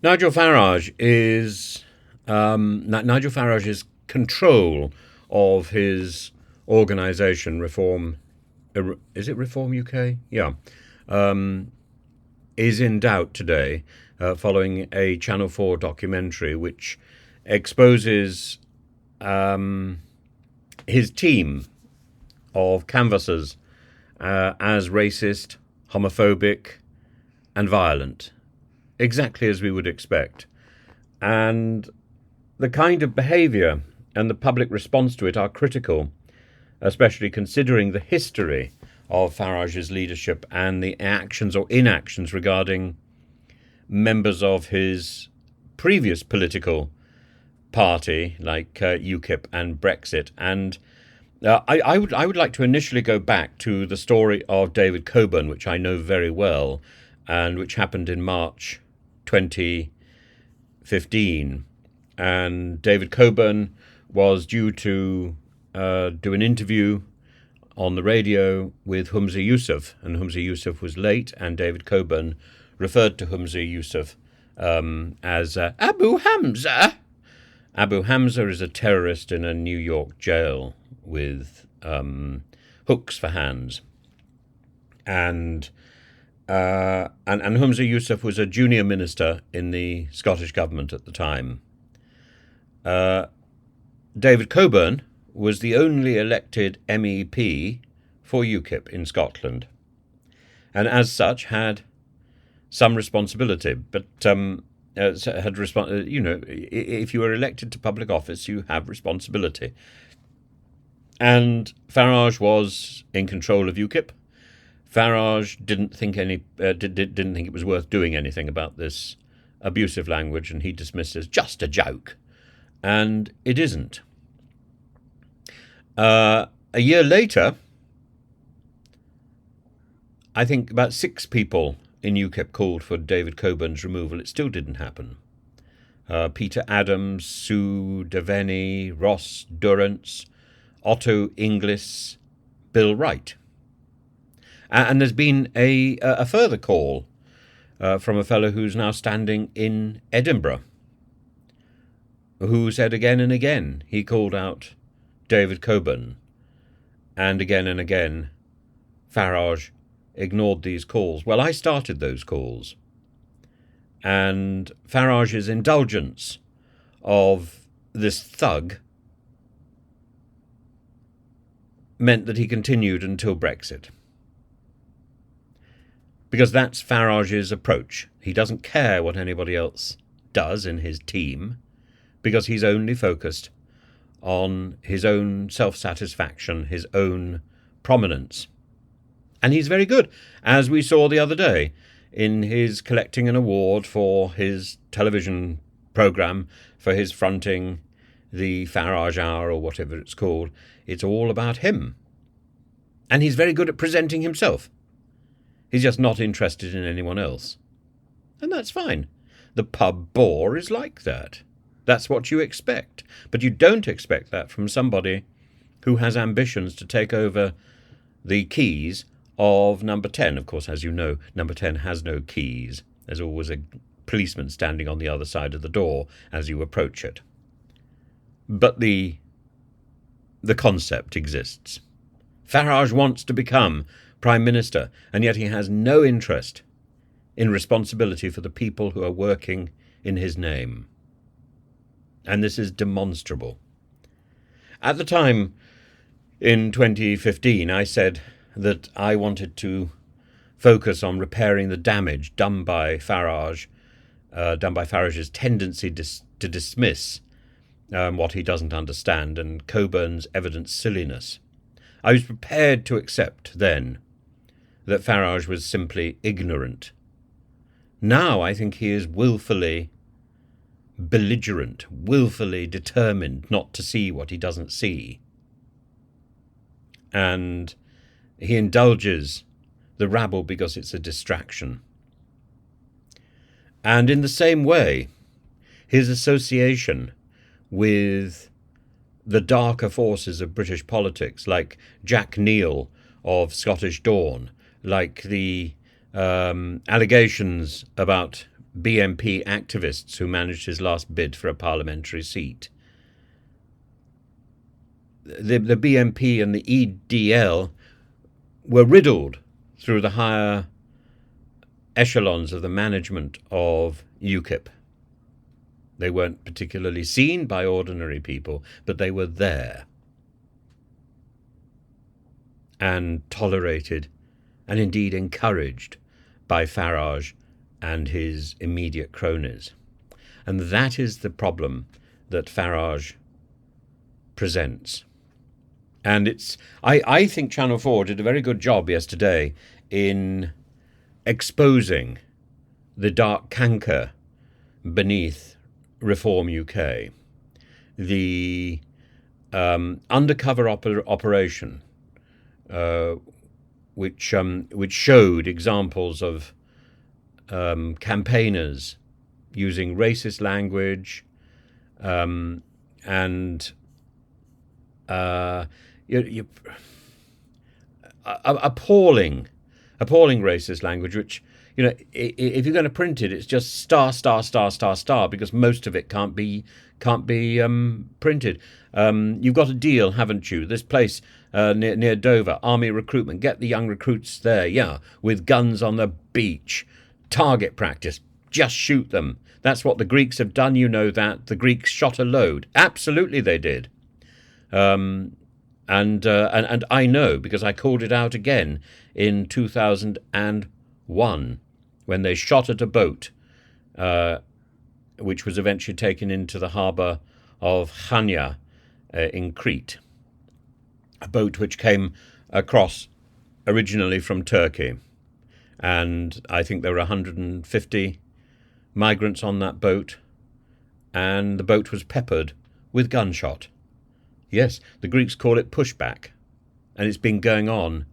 Nigel Farage is Nigel Farage's control of his organisation, Reform. Is it Reform UK? Yeah, is in doubt today, following a Channel 4 documentary which exposes his team of canvassers as racist, homophobic, and violent, exactly as we would expect. And the kind of behaviour and the public response to it are critical, especially considering the history of Farage's leadership and the actions or inactions regarding members of his previous political party, like UKIP and Brexit. And I would like to initially go back to the story of David Coburn, which I know very well, and which happened in March 2015. And David Coburn was due to do an interview on the radio with Humza Yousaf, and Humza Yousaf was late, and David Coburn referred to Humza Yousaf as Abu Hamza. Abu Hamza is a terrorist in a New York jail with hooks for hands. And Humza Yousaf was a junior minister in the Scottish government at the time. David Coburn was the only elected MEP for UKIP in Scotland, and as such had some responsibility. But if you were elected to public office, you have responsibility. And Farage was in control of UKIP. Farage didn't think it was worth doing anything about this abusive language, and he dismissed it as just a joke, and it isn't. A year later, I think about 6 people in UKIP called for David Coburn's removal. It still didn't happen. Peter Adams, Sue Devaney, Ross Durrance, Otto Inglis, Bill Wright. And there's been a further call from a fellow who's now standing in Edinburgh, who said again and again he called out David Coburn, and again Farage ignored these calls. Well, I started those calls, and Farage's indulgence of this thug meant that he continued until Brexit. Because that's Farage's approach. He doesn't care what anybody else does in his team, because he's only focused on his own self-satisfaction, his own prominence. And he's very good, as we saw the other day in his collecting an award for his television programme, for his fronting the Farage Hour or whatever it's called. It's all about him. And he's very good at presenting himself. He's just not interested in anyone else. And that's fine. The pub bore is like that. That's what you expect. But you don't expect that from somebody who has ambitions to take over the keys of Number 10. Of course, as you know, Number 10 has no keys. There's always a policeman standing on the other side of the door as you approach it. But the concept exists. Farage wants to become Prime Minister, and yet he has no interest in responsibility for the people who are working in his name. And this is demonstrable. At the time, in 2015, I said that I wanted to focus on repairing the damage done by Farage's tendency to dismiss what he doesn't understand, and Coburn's evident silliness. I was prepared to accept then that Farage was simply ignorant. Now I think he is willfully belligerent, willfully determined not to see what he doesn't see. And he indulges the rabble because it's a distraction. And in the same way, his association with the darker forces of British politics, like Jack Neil of Scottish Dawn, like the allegations about BNP activists who managed his last bid for a parliamentary seat. The BNP and the EDL were riddled through the higher echelons of the management of UKIP. They weren't particularly seen by ordinary people, but they were there and tolerated and indeed encouraged by Farage and his immediate cronies. And that is the problem that Farage presents. And I think Channel 4 did a very good job yesterday in exposing the dark cankor beneath Reform UK, the undercover operation, which showed examples of campaigners using racist language and appalling racist language, which, if you're going to print it, it's just star, star, star, star, star, because most of it can't be printed. You've got a deal, haven't you? This place near Dover, army recruitment. Get the young recruits there, yeah, with guns on the beach. Target practice. Just shoot them. That's what the Greeks have done. You know that. The Greeks shot a load. Absolutely, they did. And I know, because I called it out again in 2001 when they shot at a boat, which was eventually taken into the harbour of Chania in Crete, a boat which came across originally from Turkey. And I think there were 150 migrants on that boat, and the boat was peppered with gunshot. Yes, the Greeks call it pushback, and it's been going on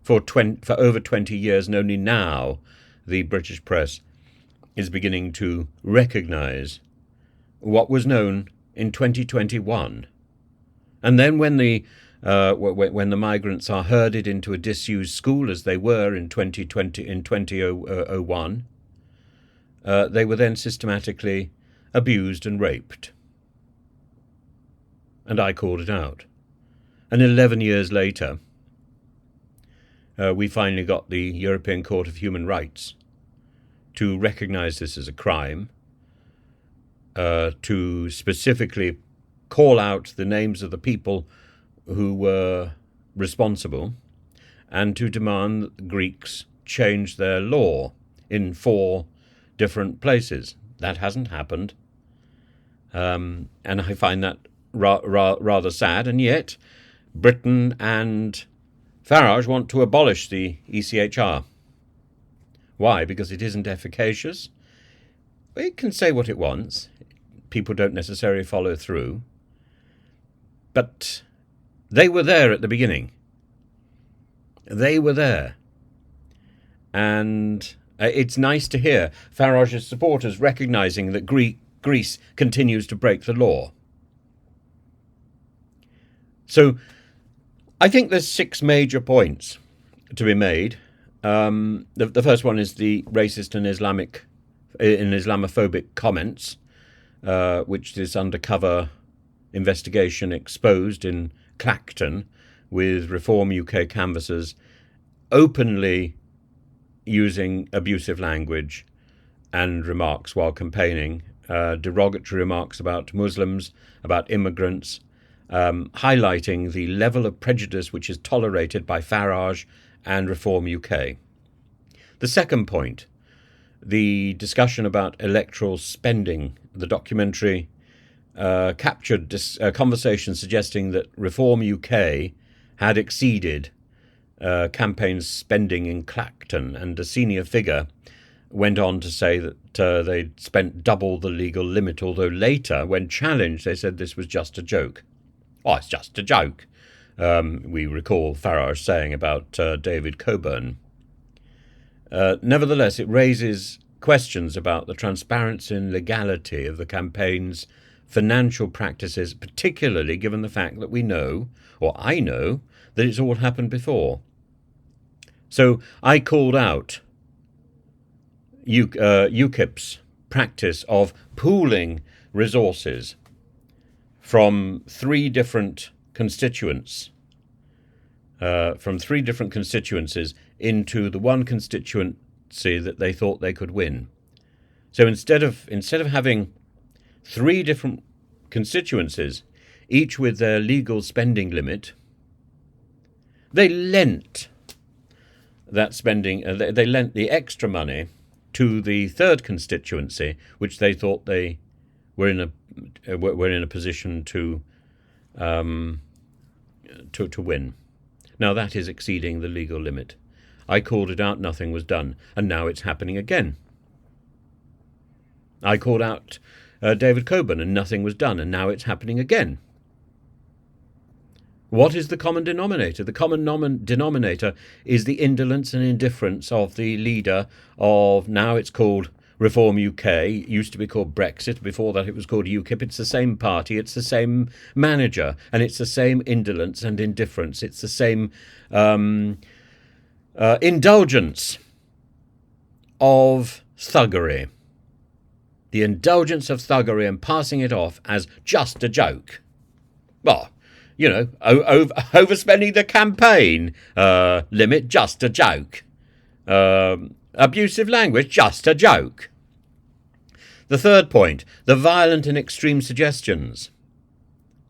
for over 20 years, and only now the British press is beginning to recognise what was known in 2021. And then when the migrants are herded into a disused school, as they were in 2001, they were then systematically abused and raped. And I called it out. And 11 years later, we finally got the European Court of Human Rights to recognise this as a crime, to specifically call out the names of the people who were responsible, and to demand that the Greeks change their law in 4 different places. That hasn't happened. And I find that rather sad, and yet Britain and Farage want to abolish the ECHR. Why? Because it isn't efficacious. It can say what it wants. People don't necessarily follow through. But they were there at the beginning. They were there. And it's nice to hear Farage's supporters recognising that Greece continues to break the law. So I think there's 6 major points to be made. The first one is the racist and Islamophobic comments, which this undercover investigation exposed in Clacton with Reform UK canvassers openly using abusive language and remarks while campaigning, derogatory remarks about Muslims, about immigrants, highlighting the level of prejudice which is tolerated by Farage and Reform UK. The second point, the discussion about electoral spending. The documentary captured this conversation suggesting that Reform UK had exceeded campaign spending in Clacton, and a senior figure went on to say that they'd spent double the legal limit, although later, when challenged, they said this was just a joke. Oh, it's just a joke. We recall Farage saying about David Coburn. Nevertheless, it raises questions about the transparency and legality of the campaign's financial practices, particularly given the fact that we know, or I know, that it's all happened before. So I called out UKIP's practice of pooling resources from three different constituencies into the one constituency that they thought they could win. So instead of having three different constituencies, each with their legal spending limit, they lent that spending. They lent the extra money to the third constituency, which they thought they were in a position to win. Now that is exceeding the legal limit. I called it out, nothing was done, and now it's happening again. I called out David Coburn, and nothing was done, and now it's happening again. What is the common denominator? The common denominator is the indolence and indifference of the leader of, now it's called Reform UK, it used to be called Brexit, before that it was called UKIP. It's the same party, it's the same manager, and it's the same indolence and indifference. It's the same indulgence of thuggery. The indulgence of thuggery and passing it off as just a joke. Well, you know, overspending the campaign limit, just a joke. Abusive language, just a joke. The third point, the violent and extreme suggestions.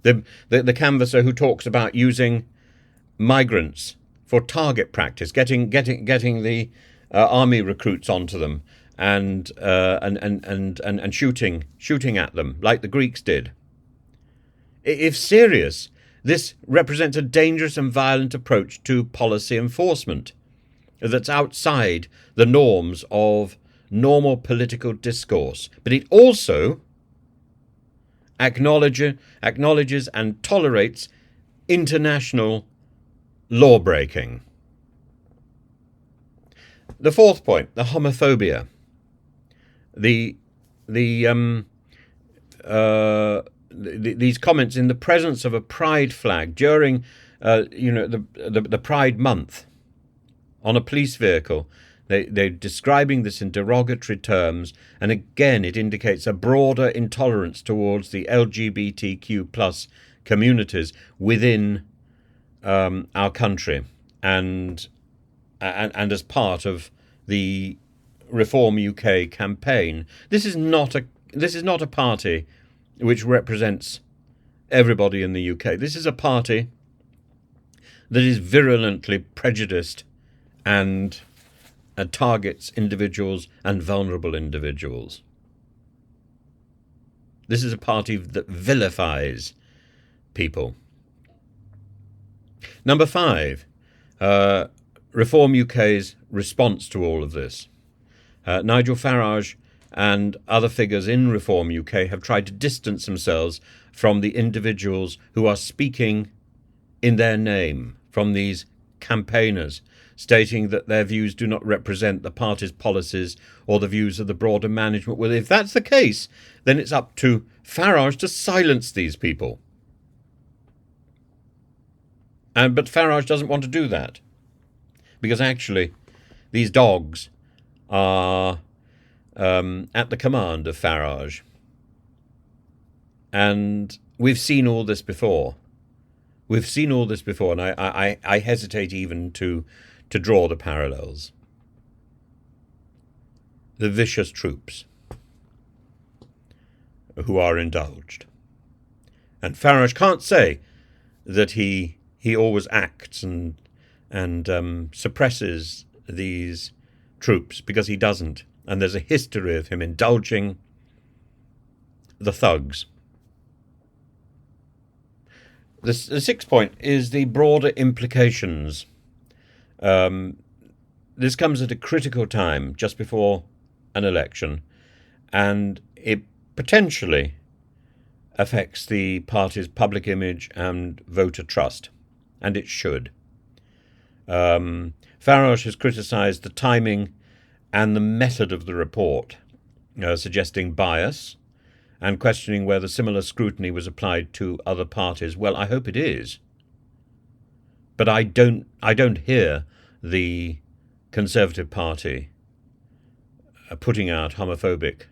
The canvasser who talks about using migrants for target practice, getting the army recruits onto them and shooting at them like the Greeks did. If serious, this represents a dangerous and violent approach to policy enforcement that's outside the norms of normal political discourse. But it also acknowledges and tolerates international law-breaking. The fourth point, the homophobia. These comments in the presence of a pride flag during the Pride Month on a police vehicle. They're describing this in derogatory terms, and again it indicates a broader intolerance towards the LGBTQ plus communities within our country, and as part of the Reform UK campaign. This is not a party which represents everybody in the UK. This is a party that is virulently prejudiced and targets individuals and vulnerable individuals. This is a party that vilifies people. Number 5, Reform UK's response to all of this. Nigel Farage and other figures in Reform UK have tried to distance themselves from the individuals who are speaking in their name, from these campaigners, stating that their views do not represent the party's policies or the views of the broader management. Well, if that's the case, then it's up to Farage to silence these people. But Farage doesn't want to do that, because actually these dogs are at the command of Farage. And we've seen all this before. And I hesitate even to draw the parallels. The vicious troops who are indulged. And Farage can't say that he always acts and suppresses these troops, because he doesn't. And there's a history of him indulging the thugs. The sixth point is the broader implications. This comes at a critical time, just before an election, and it potentially affects the party's public image and voter trust, and it should. Farage has criticised the timing and the method of the report, suggesting bias and questioning whether similar scrutiny was applied to other parties. Well, I hope it is. But I don't hear the Conservative Party putting out homophobic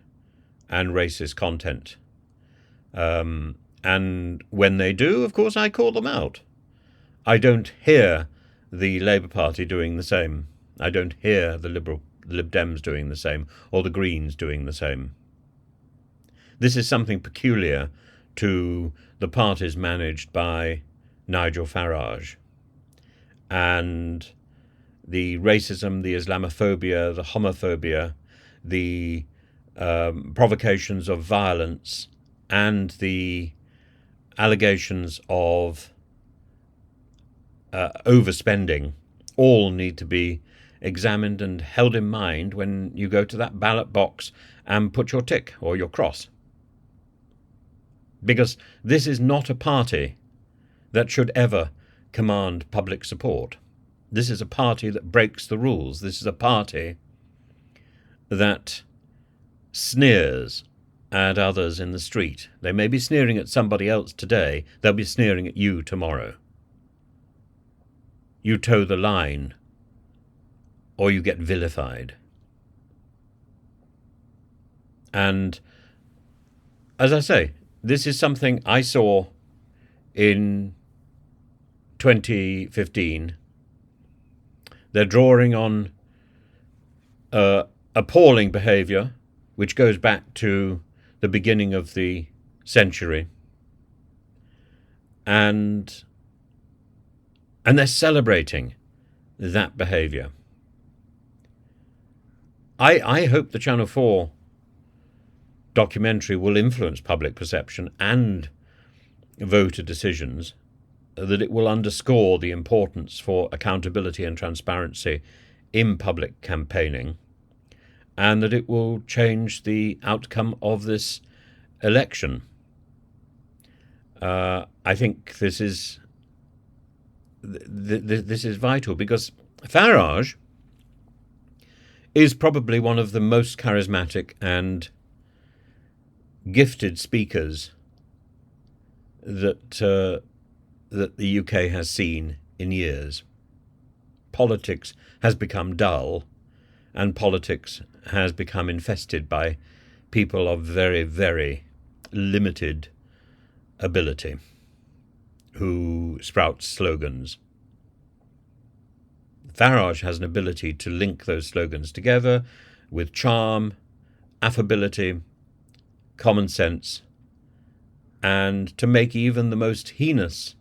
and racist content. And when they do, of course, I call them out. I don't hear the Labour Party doing the same. I don't hear the Lib Dems doing the same, or the Greens doing the same. This is something peculiar to the parties managed by Nigel Farage. And the racism, the Islamophobia, the homophobia, the provocations of violence, and the allegations of overspending all need to be examined and held in mind when you go to that ballot box and put your tick or your cross. Because this is not a party that should ever command public support. This is a party that breaks the rules. This is a party that sneers at others in the street. They may be sneering at somebody else today. They'll be sneering at you tomorrow. You toe the line, or you get vilified. And as I say, this is something I saw in 2015. They're drawing on appalling behaviour, which goes back to the beginning of the century. And they're celebrating that behaviour. I hope the Channel 4 documentary will influence public perception and voter decisions, that it will underscore the importance for accountability and transparency in public campaigning, and that it will change the outcome of this election. I think this is vital, because Farage is probably one of the most charismatic and gifted speakers that the UK has seen in years. Politics has become dull, and politics has become infested by people of very, very limited ability who sprout slogans. Farage has an ability to link those slogans together with charm, affability, common sense, and to make even the most heinous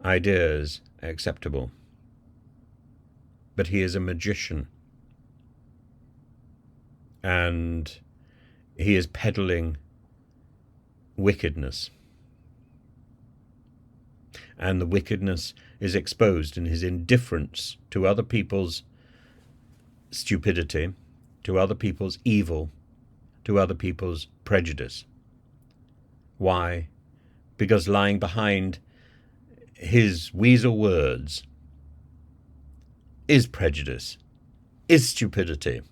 ideas acceptable. But he is a magician, and he is peddling wickedness. And the wickedness is exposed in his indifference to other people's stupidity, to other people's evil, to other people's prejudice. Why? Because lying behind his weasel words is prejudice, is stupidity,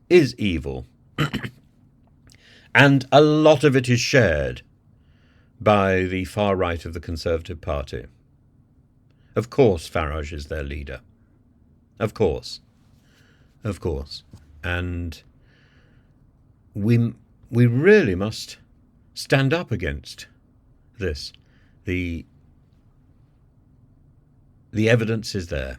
is evil. And a lot of it is shared by the far right of the Conservative Party. Of course Farage is their leader. Of course. Of course. And we really must stand up against this. The evidence is there.